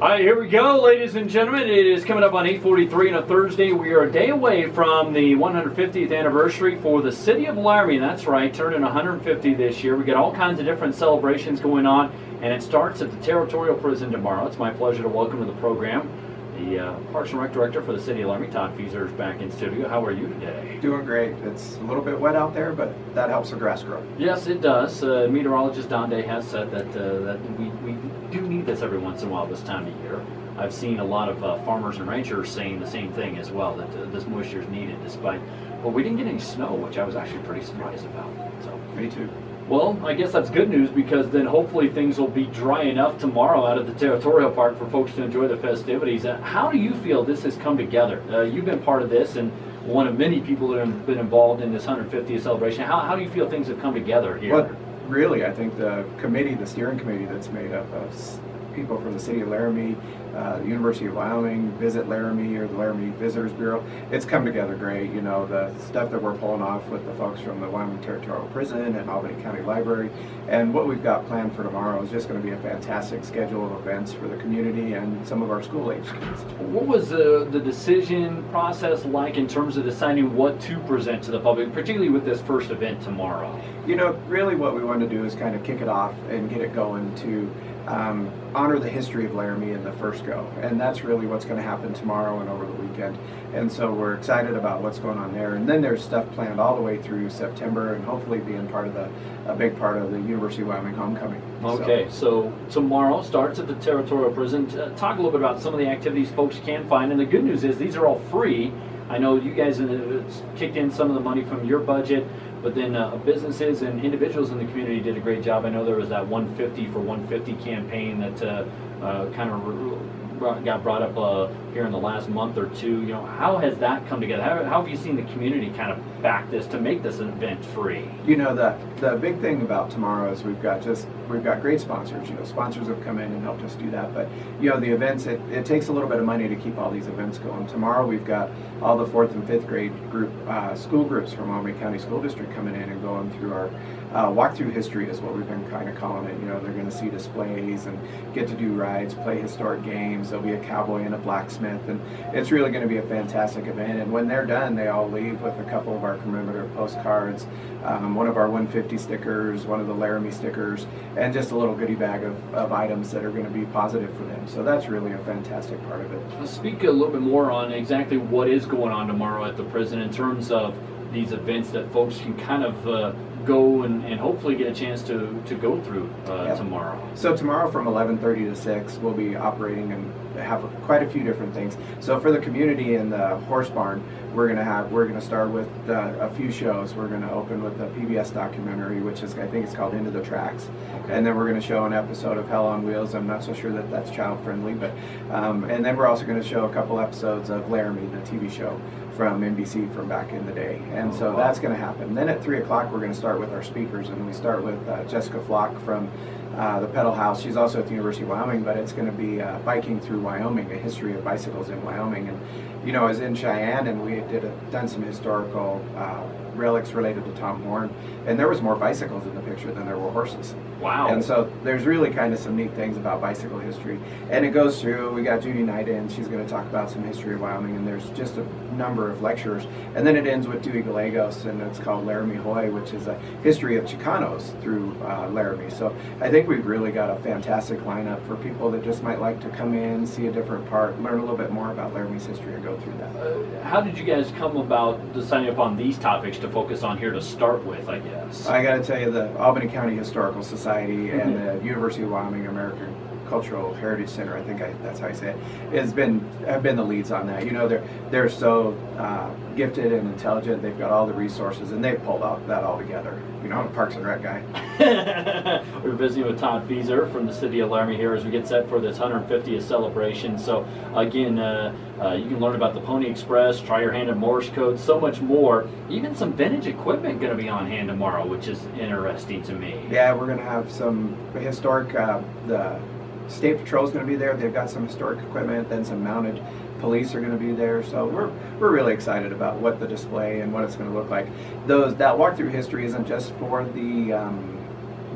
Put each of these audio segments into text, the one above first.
All right, here we go, ladies and gentlemen. It is coming up on 8:43 on a Thursday. We are a day away from the 150th anniversary for the City of Laramie. That's right, turning 150 this year. We got all kinds of different celebrations going on, and it starts at the Territorial Prison tomorrow. It's my pleasure to welcome to the program the Parks and Rec Director for the City of Laramie, Todd Feezer, is back in studio. How are you today? Doing great. It's a little bit wet out there, but that helps the grass grow. Yes, it does. Meteorologist Don Day has said that we do need this every once in a while this time of year. I've seen a lot of farmers and ranchers saying the same thing as well, that this moisture is needed despite, but we didn't get any snow, which I was actually pretty surprised about. So Me too. well, I guess that's good news, because then hopefully things will be dry enough tomorrow out at the Territorial Park for folks to enjoy the festivities. How do you feel this has come together? You've been part of this and one of many people that have been involved in this 150th celebration. How do you feel things have come together here? Well, really, I think the committee, the steering committee that's made up of people from the City of Laramie, the University of Wyoming, Visit Laramie, or the Laramie Visitors Bureau, it's come together great. You know, the stuff that we're pulling off with the folks from the Wyoming Territorial Prison and Albany County Library, and what we've got planned for tomorrow is just going to be a fantastic schedule of events for the community and some of our school-age kids. What was the decision process like in terms of deciding what to present to the public, particularly with this first event tomorrow? You know, really what we want to do is kind of kick it off and get it going to honor the history of Laramie in the first go, and that's really what's going to happen tomorrow and over the weekend. And so we're excited about what's going on there. And then there's stuff planned all the way through September, and hopefully being part of a big part of the University of Wyoming homecoming. Okay, so tomorrow starts at the Territorial Prison. Talk a little bit about some of the activities folks can find, and the good news is these are all free. I know you guys kicked in some of the money from your budget, but then businesses and individuals in the community did a great job. I know there was that 150 for 150 campaign that kind of got brought up here in the last month or two. You know, how has that come together? How have you seen the community kind of back this to make this event free? You know, the big thing about tomorrow is we've got great sponsors. You know, sponsors have come in and helped us do that. But you know, the events, it takes a little bit of money to keep all these events going. Tomorrow we've got all the 4th and 5th grade school groups from Albany County School District coming in and going through our walk-through history is what we've been kind of calling it. You know, they're going to see displays and get to do rides, play historic games. There'll be a cowboy and a blacksmith, and it's really going to be a fantastic event. And when they're done, they all leave with a couple of our commemorative postcards, one of our 150 stickers, one of the Laramie stickers, and just a little goodie bag of items that are going to be positive for them. So that's really a fantastic part of it. Let's speak a little bit more on exactly what is going on tomorrow at the prison in terms of these events that folks can kind of go and hopefully get a chance to go through tomorrow. So tomorrow from 11:30 to 6 we'll be operating and have quite a few different things. So for the community in the horse barn, we're going to start with a few shows. We're going to open with a PBS documentary, which is, I think it's called Into the Tracks. Okay. And then we're going to show an episode of Hell on Wheels. I'm not so sure that that's child friendly, but and then we're also going to show a couple episodes of Laramie, the TV show from NBC from back in the day. And so that's going to happen. Then at 3 o'clock we're going to start with our speakers, and we start with Jessica Flock from the Pedal House. She's also at the University of Wyoming, but it's going to be biking through Wyoming, a history of bicycles in Wyoming. And you know, I was in Cheyenne, and we done some historical relics related to Tom Horn, and there was more bicycles in the picture than there were horses. Wow. And so there's really kind of some neat things about bicycle history. And it goes through, we got Judy Knight in, she's going to talk about some history of Wyoming, and there's just a number of lectures. And then it ends with Dewey Gallegos, and it's called Laramie Hoy, which is a history of Chicanos through Laramie. So I think we've really got a fantastic lineup for people that just might like to come in, see a different part, learn a little bit more about Laramie's history, and go through that. How did you guys come about deciding upon these topics to focus on here to start with, I guess? I got to tell you, the Albany County Historical Society and the University of Wyoming American Cultural Heritage Center, I think that's how I say it, have been the leads on that. You know, they're so gifted and intelligent. They've got all the resources, and they've pulled that all together. You know, I'm a Parks and Rec guy. We're visiting with Todd Feezer from the City of Laramie here as we get set for this 150th celebration. So again, you can learn about the Pony Express, try your hand at Morse code, so much more. Even some vintage equipment going to be on hand tomorrow, which is interesting to me. Yeah, we're going to have some historic, the State Patrol is going to be there. They've got some historic equipment, then some mounted police are going to be there. So we're really excited about what the display and what it's going to look like. That walkthrough history isn't just for the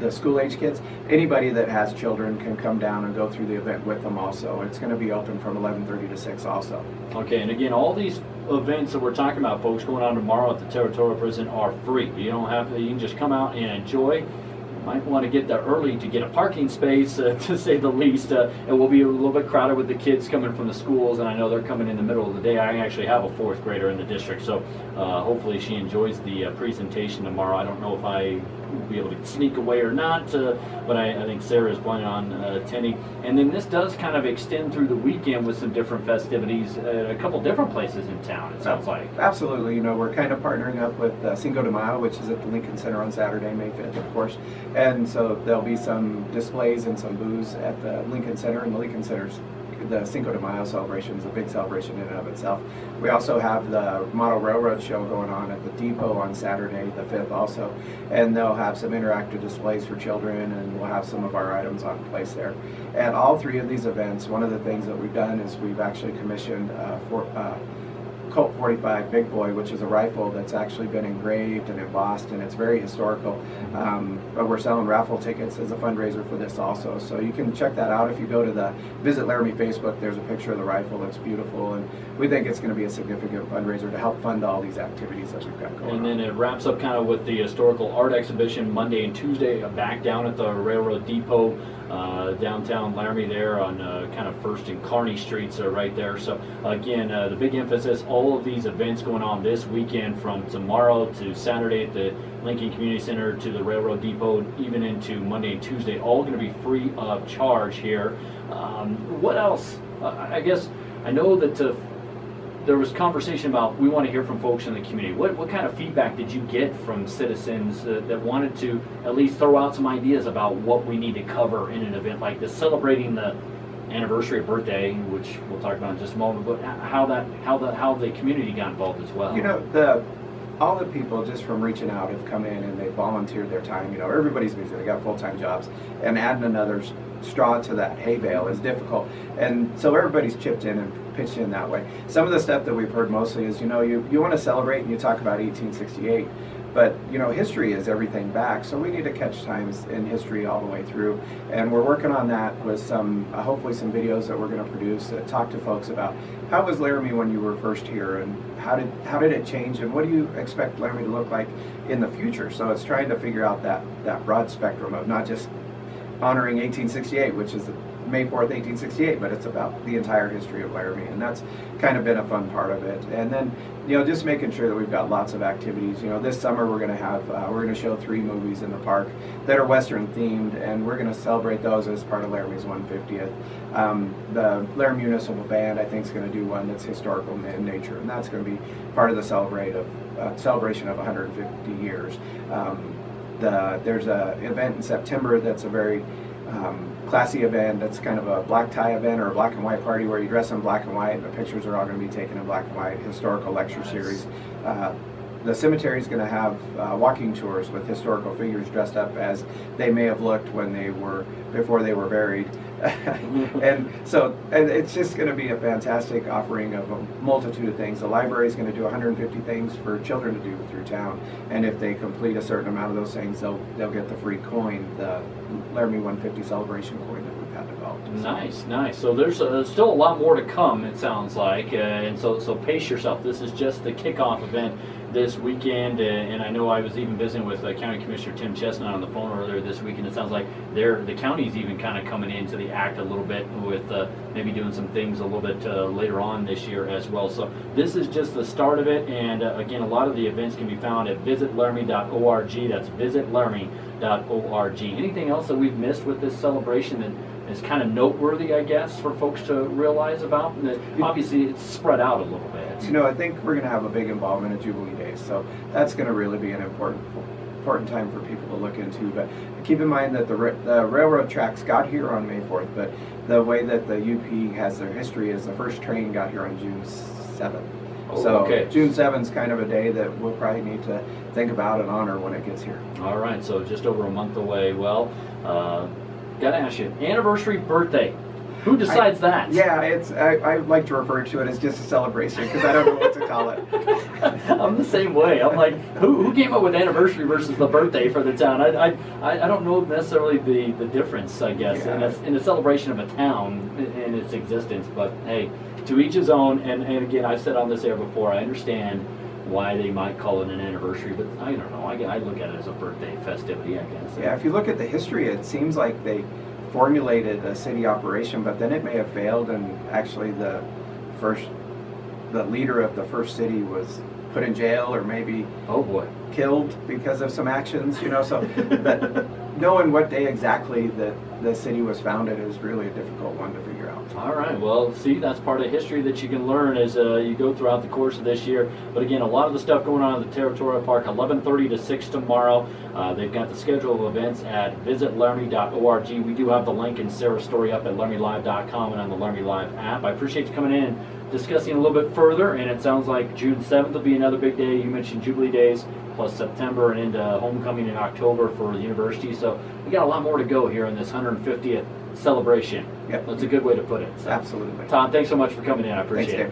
the school age kids. Anybody that has children can come down and go through the event with them also. It's going to be open from 11:30 to 6 also. Okay, and again, all these events that we're talking about, folks, going on tomorrow at the Territorial Prison are free. You don't have to, you can just come out and enjoy. Might want to get there early to get a parking space, to say the least. It will be a little bit crowded with the kids coming from the schools, and I know they're coming in the middle of the day. I actually have a 4th grader in the district, so hopefully she enjoys the presentation tomorrow. I don't know if I will be able to sneak away or not, but I think Sarah is planning on attending. And then this does kind of extend through the weekend with some different festivities at a couple different places in town, it sounds like. Absolutely. You know, we're kind of partnering up with Cinco de Mayo, which is at the Lincoln Center on Saturday, May 5th, of course. And so there'll be some displays and some booze at the Lincoln Center, and the Lincoln Center's the Cinco de Mayo celebration is a big celebration in and of itself. We also have the Model Railroad show going on at the depot on Saturday, the 5th also, and they'll have some interactive displays for children, and we'll have some of our items on place there. At all 3 of these events, one of the things that we've done is we've actually commissioned Colt 45 Big Boy, which is a rifle that's actually been engraved and embossed, and it's very historical. But we're selling raffle tickets as a fundraiser for this also, so you can check that out. If you go to the Visit Laramie Facebook, there's a picture of the rifle. It's beautiful, and we think it's going to be a significant fundraiser to help fund all these activities that we've got going on. And then it wraps up kind of with the historical art exhibition Monday and Tuesday back down at the Railroad Depot, downtown Laramie there on kind of 1st and Kearney Streets right there. So again, the big emphasis, all of these events going on this weekend from tomorrow to Saturday at the Lincoln Community Center to the Railroad Depot, even into Monday and Tuesday, all going to be free of charge here. What else? I guess I know that there was conversation about we want to hear from folks in the community. What kind of feedback did you get from citizens that wanted to at least throw out some ideas about what we need to cover in an event like this, celebrating the anniversary of birthday, which we'll talk about in just a moment, but how the community got involved as well? You know, all the people just from reaching out have come in and they volunteered their time. You know, everybody's busy, they got full-time jobs, and adding another straw to that hay bale is difficult, and so everybody's chipped in and pitched in that way. Some of the stuff that we've heard mostly is, you know, you want to celebrate and you talk about 1868, but you know, history is everything back, so we need to catch times in history all the way through, and we're working on that with some hopefully some videos that we're going to produce that talk to folks about how was Laramie when you were first here, and how did it change, and what do you expect Laramie to look like in the future. So it's trying to figure out that broad spectrum of not just honoring 1868, which is May 4th, 1868, but it's about the entire history of Laramie, and that's kind of been a fun part of it. And then, you know, just making sure that we've got lots of activities. You know, this summer we're going to have, we're going to show 3 movies in the park that are Western themed, and we're going to celebrate those as part of Laramie's 150th. The Laramie Municipal Band, I think, is going to do one that's historical in nature, and that's going to be part of the celebration of 150 years. There's an event in September that's a very classy event. That's kind of a black tie event or a black and white party where you dress in black and white, and the pictures are all going to be taken in black and white. Historical lecture series. The cemetery is going to have walking tours with historical figures dressed up as they may have looked when before they were buried. and it's just going to be a fantastic offering of a multitude of things. The library is going to do 150 things for children to do through town, and if they complete a certain amount of those things, they'll get the free coin, the Laramie 150 celebration coin that we've had developed. Nice. So there's still a lot more to come, it sounds like, and so pace yourself. This is just the kickoff event this weekend, and I know I was even visiting with County Commissioner Tim Chestnut on the phone earlier this week, and it sounds like the county's even kind of coming into the act a little bit with maybe doing some things a little bit later on this year as well. So this is just the start of it, and again, a lot of the events can be found at visitlaramie.org. That's visitlaramie.org. Anything else that we've missed with this celebration that is kind of noteworthy, I guess, for folks to realize about? And obviously, it's spread out a little bit. You know, I think we're going to have a big involvement at Jubilee Days, so that's going to really be an important time for people to look into. But keep in mind that the railroad tracks got here on May 4th, but the way that the UP has their history is the first train got here on June 7th. So June 7th is kind of a day that we'll probably need to think about and honor when it gets here. All right, so just over a month away. Well, got to ask you, anniversary birthday. Who decides that? Yeah, I like to refer to it as just a celebration because I don't know what to call it. I'm the same way. I'm like, who came up with anniversary versus the birthday for the town? I don't know necessarily the difference, I guess, in a celebration of a town in its existence. But hey, to each his own. And again, I've said on this air before, I understand why they might call it an anniversary, but I don't know. I look at it as a birthday festivity, I guess. Yeah, if you look at the history, it seems like they formulated a city operation, but then it may have failed, and actually the leader of the first city was put in jail or maybe killed because of some actions, you know. So but knowing what day exactly that the city was founded is really a difficult one to figure out. All right, well, see, that's part of history that you can learn as you go throughout the course of this year. But again, a lot of the stuff going on at the Territorial Park, 11:30 to 6 tomorrow. They've got the schedule of events at visitlaramie.org. We do have the link in Sarah's story up at laramie.live.com and on the Laramie Live app. I appreciate you coming in and discussing a little bit further, and it sounds like June 7th will be another big day. You mentioned Jubilee Days, plus September and into homecoming in October for the university. So we got a lot more to go here in this 150th celebration. Yep. That's a good way to put it. So, absolutely. Todd, thanks so much for coming in. I appreciate it.